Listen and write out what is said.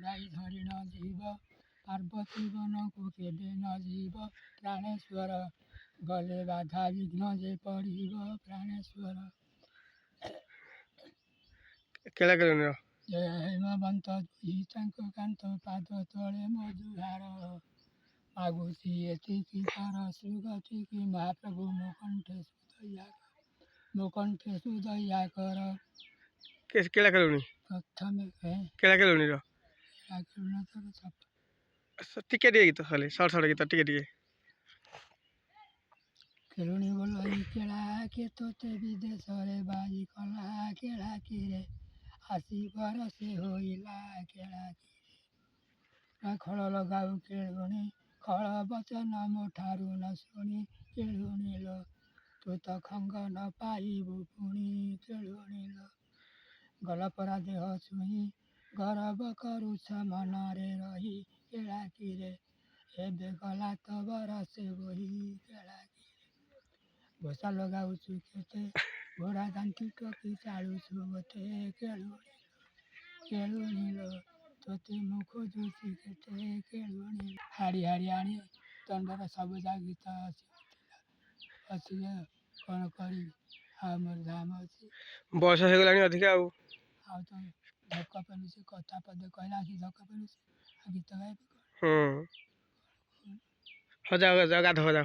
ଛଡ଼ାଇ ଧରି ନ ଯିବ ପାର୍ବତୀ ବନକୁ କେବେ ନ ଯିବ ପ୍ରାଣେଶ୍ୱର ଗଲେ ବାଧା ବିଘ୍ନ ଯେ ପଡ଼ିବ ପ୍ରାଣେଶ୍ୱର। ଜୟ ହେମବନ୍ତ ଦୁଇ ତାଙ୍କ କାନ୍ତ ପାଦ ତଳେ ମଧୁହାର ମାଗୁଛି ଏତିକି କର ସୁଗତିକି ମହାପ୍ରଭୁ ମୋ କଣ୍ଠେ ସୁଦୟା କର। କେଳା କେଳୁଣି ପ୍ରଥମେ କେଳା କେଳୁଣିର ଟିକେ ଟିକେ ଗୀତ ଖାଲି ସର୍ଟ ସର୍ଟ ଗୀତ ଟିକେ ଟିକେ। କେଳୁଣି ବୋଲଇ କେଳା କେ ତୋତେ ବିଦେଶରେ ବାଇ କଲା କେଳା କିରେ ଆସି ବରଷେ ହୋଇଲା କେଳା କିରେ ଖଳ ଲଗାଉ କେଳୁଣି ଖଳ ବଚନ ମୋ ଠାରୁ ନ ଶୁଣି କେଳୁଣି ଲୋ ତୁ ତ ଖଙ୍ଗ ନ ପାଇବୁ ପୁଣି କେଳୁଣି ଲୋ ଗଲ ପରା ଦେହ ଛୁଇଁ ଗରବ କରୁଛ ମନରେ ରହି କେଳା କିରେ ଏବେ ଗଲା ତ ବରଷେ ବହି କେଳା କିରେ ଘୋଷା ଲଗାଉଛୁ କେତେ ଘୋଡ଼ା ଦାନ୍ତି ଟୋକି ଚାଳୁଛୁ ମୋତେ କେଳୁଣି ଲୋ ତୋତେ ମୁଁ ଖୋଜୁଛି କେତେ କେଳୁଣି ହାଡ଼ି ହାଡ଼ି ଆଣି ଦଣ୍ଡର ସବୁ ଯାକ ଗୀତ ଅଛି ଯେ କ'ଣ କରିବି ଆଉ ମୋର ଧାମ ଅଛି। ବୟସ ହେଇଗଲାଣି ଅଧିକା ଆଉ ତ ଧକ୍କ ପେଲୁଛି କଥା ପଦେ କହିଲା ଆସି ଧକ୍କ ପେଲୁଛି ଆଉ ଗୀତ ଗାଇବି ହଉ ଯାଅ ଗାଧୋ ଯାଅ।